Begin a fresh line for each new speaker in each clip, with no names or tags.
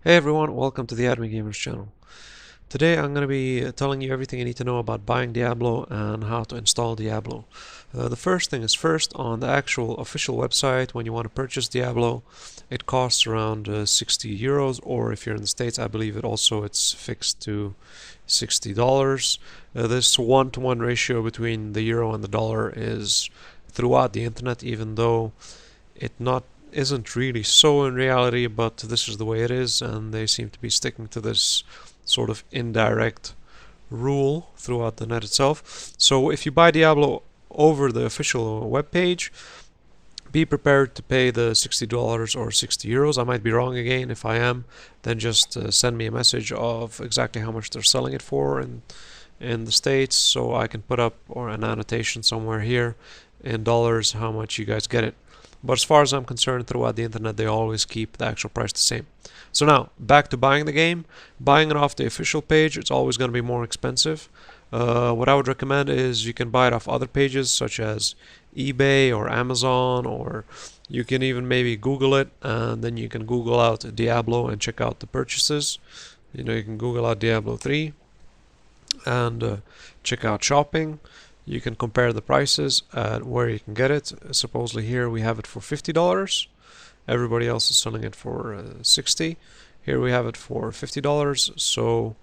Hey everyone, welcome to the AddMeGamers channel. Today I'm going to be telling you everything you need to know about buying Diablo and how to install Diablo. The first thing is first, on the actual official website, when you want to purchase Diablo, it costs around 60 euros, or if you're in the States, I believe it's fixed to $60. This one-to-one ratio between the euro and the dollar is throughout the internet, even though it not isn't really so in reality, but this is the way it is, and they seem to be sticking to this sort of indirect rule throughout the net itself. So if you buy Diablo over the official web page, be prepared to pay the $60 or 60 euros. I might be wrong again. If I am, then just send me a message of exactly how much they're selling it for in the States, so I can put up or an annotation somewhere here in dollars how much you guys get it. But as far as I'm concerned, throughout the internet, they always keep the actual price the same. So now, back to buying the game. Buying it off the official page, it's always going to be more expensive. What I would recommend is you can buy it off other pages, such as eBay or Amazon, or you can even maybe Google it, and then you can Google out Diablo and check out the purchases. You can Google out Diablo 3 and check out shopping. You can compare the prices at where you can get it. Supposedly here we have it for $50. Everybody else is selling it for 60. Here we have it for $50. So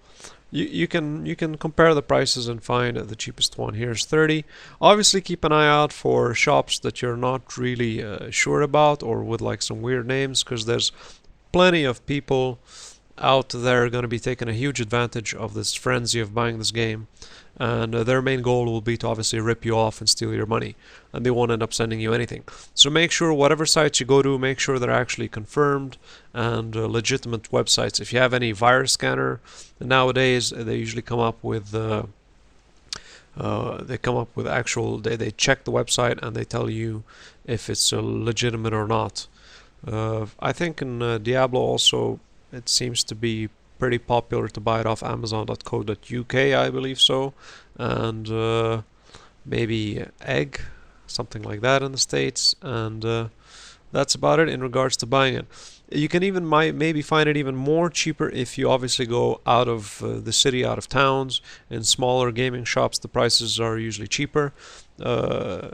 you can compare the prices and find the cheapest one. Here's 30. Obviously keep an eye out for shops that you're not really sure about, or with like some weird names, because there's plenty of people out there going to be taking a huge advantage of this frenzy of buying this game, and their main goal will be to obviously rip you off and steal your money, and they won't end up sending you anything. So make sure whatever sites you go to, make sure they're actually confirmed and legitimate websites. If you have any virus scanner, nowadays they usually come up with they check the website and they tell you if it's legitimate or not. I think in Diablo also it seems to be pretty popular to buy it off Amazon.co.uk, I believe so, and maybe Egg, something like that in the States, and that's about it in regards to buying it. You can even maybe find it even more cheaper if you obviously go out of the city, out of towns. In smaller gaming shops, the prices are usually cheaper,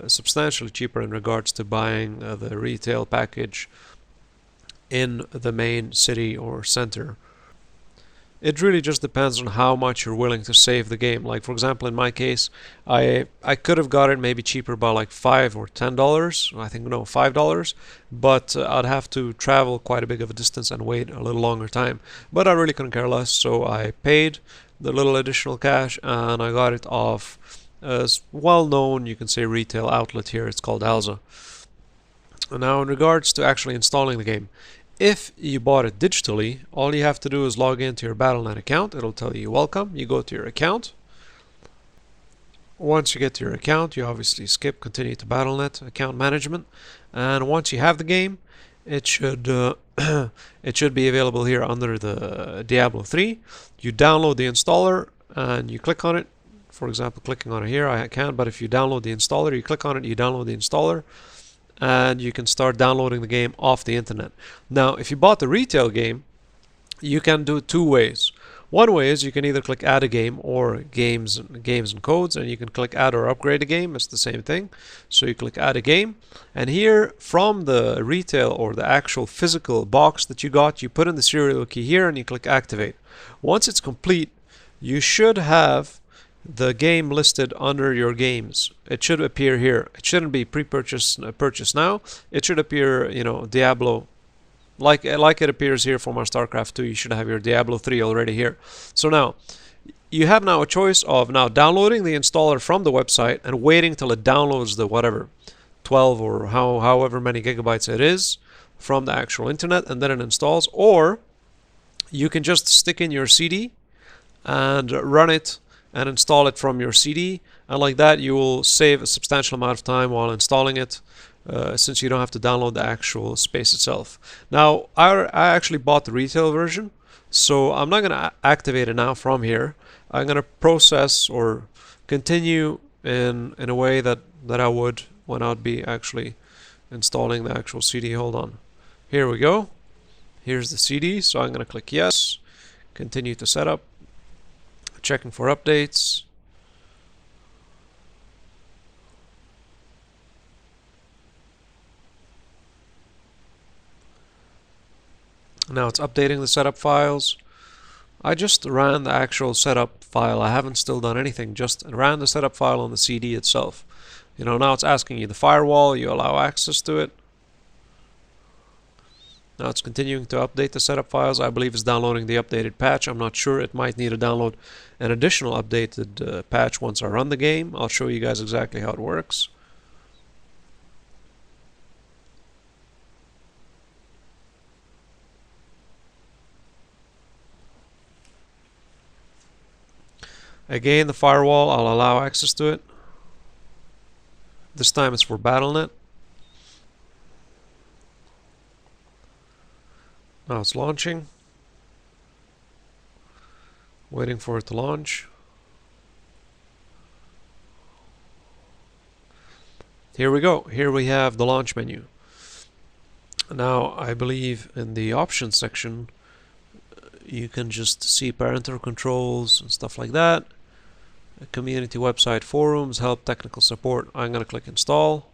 substantially cheaper in regards to buying the retail package in the main city or center. It really just depends on how much you're willing to save the game. Like for example, in my case, I could have got it maybe cheaper by like $5 or $10. I think no, $5, but I'd have to travel quite a big of a distance and wait a little longer time. But I really couldn't care less, so I paid the little additional cash and I got it off a well-known, you can say, retail outlet here. It's called Alza. Now, in regards to actually installing the game, if you bought it digitally, all you have to do is log into your Battle.net account. It'll tell you welcome. You go to your account. Once you get to your account, you obviously skip continue to Battle.net account management, and once you have the game, it should it should be available here under the Diablo 3. You download the installer and you click on it. For example, clicking on it here, I can't, but if you download the installer, you click on it, you download the installer, and you can start downloading the game off the internet. Now, if you bought the retail game, you can do it two ways. One way is you can either click add a game or games and codes, and you can click add or upgrade a game. It's the same thing. So you click add a game, and here from the retail or the actual physical box that you got, you put in the serial key here and you click activate. Once it's complete, you should have the game listed under your games. It should appear here. It shouldn't be pre-purchase purchase now. It should appear, Diablo, like it appears here for my StarCraft 2. You should have your Diablo 3 already here. So now you have now a choice of now downloading the installer from the website and waiting till it downloads the whatever 12 or however many gigabytes it is from the actual internet, and then it installs, or you can just stick in your CD and run it and install it from your CD, and like that you will save a substantial amount of time while installing it, since you don't have to download the actual space itself. Now, I actually bought the retail version, so I'm not going to activate it now from here. I'm going to process or continue in a way that I would when I'd be actually installing the actual CD. Hold on. Here we go. Here's the CD, so I'm going to click yes, continue to setup, checking for updates. Now it's updating the setup files. I just ran the actual setup file. I haven't still done anything, just ran the setup file on the CD itself. You know, now it's asking you the firewall, you allow access to it. Now it's continuing to update the setup files. I believe it's downloading the updated patch. I'm not sure. It might need to download an additional updated patch once I run the game. I'll show you guys exactly how it works. Again, the firewall, I'll allow access to it. This time it's for BattleNet. Now it's launching. Waiting for it to launch. Here we go. Here we have the launch menu. Now I believe in the options section you can just see parental controls and stuff like that. Community website, forums, help, technical support. I'm going to click install.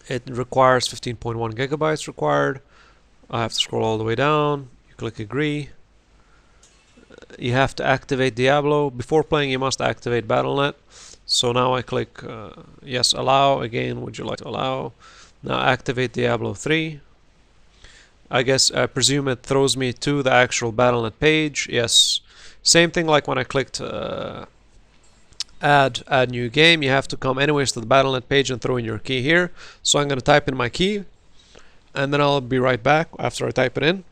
It requires 15.1 gigabytes required. I have to scroll all the way down. You click agree. You have to activate Diablo. Before playing you must activate BattleNet. So now I click yes, allow. Again, would you like to allow? Now activate Diablo 3. I presume it throws me to the actual BattleNet page. Yes. Same thing like when I clicked add new game. You have to come anyways to the BattleNet page and throw in your key here. So I'm going to type in my key and then I'll be right back after I type it in.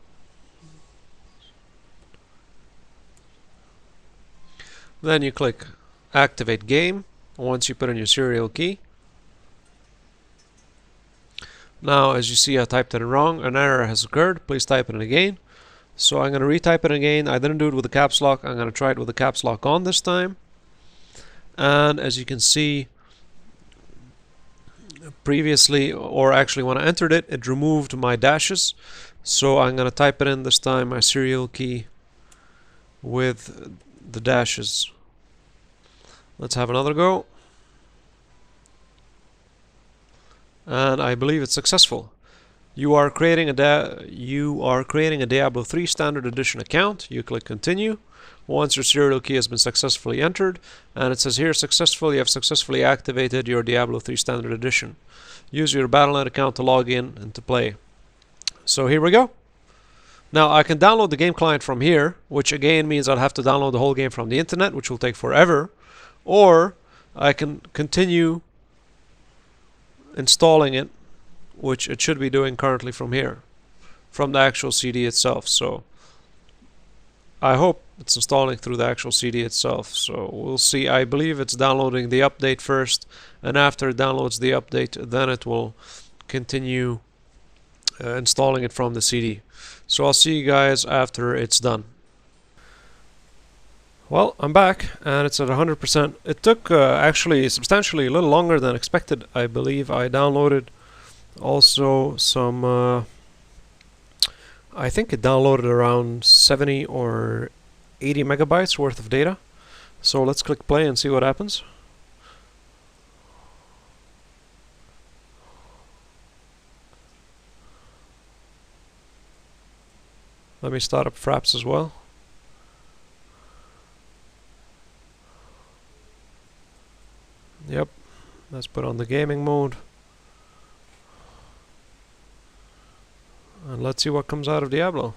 Then you click activate game once you put in your serial key. Now as you see I typed it in wrong, an error has occurred, please type it in again. So I'm going to retype it again. I didn't do it with the caps lock, I'm going to try it with the caps lock on this time. And as you can see previously, or actually when I entered it, it removed my dashes. So I'm going to type it in this time, my serial key with the dashes. Let's have another go. And I believe it's successful. You are creating a Diablo 3 Standard Edition account. You click continue. Once your serial key has been successfully entered, and it says here successful, you have successfully activated your Diablo 3 Standard Edition. Use your BattleNet account to log in and to play. So here we go. Now I can download the game client from here, which again means I'll have to download the whole game from the internet, which will take forever. Or I can continue installing it, which it should be doing currently from here, from the actual CD itself. So I hope it's installing through the actual CD itself. So we'll see. I believe it's downloading the update first, and after it downloads the update, then it will continue installing it from the CD. So I'll see you guys after it's done. Well, I'm back and it's at 100%. It took actually substantially a little longer than expected. I believe I downloaded also some I think it downloaded around 70 or 80 megabytes worth of data. So let's click play and see what happens. Let me start up Fraps as well. Yep, let's put on the gaming mode. And let's see what comes out of Diablo.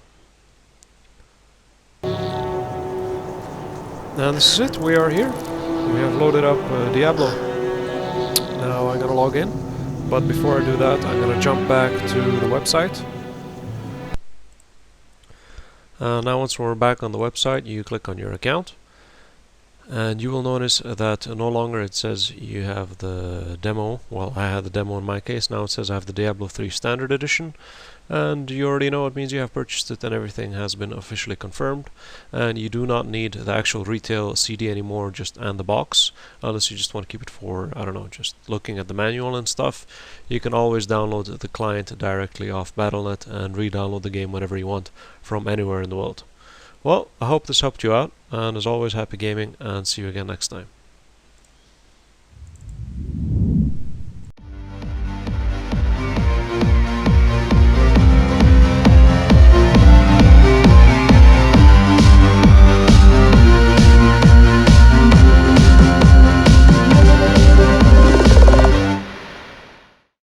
And this is it, we are here. We have loaded up Diablo. Now I'm gonna log in, but before I do that I'm gonna jump back to the website. Now once we're back on the website, you click on your account. And you will notice that no longer it says you have the demo. Well, I had the demo in my case. Now it says I have the Diablo 3 Standard Edition, and you already know it means you have purchased it and everything has been officially confirmed. And you do not need the actual retail CD anymore, and the box, unless you just want to keep it for, I don't know, just looking at the manual and stuff. You can always download the client directly off Battle.net and re-download the game whenever you want from anywhere in the world. Well, I hope this helped you out, and as always, happy gaming, and see you again next time.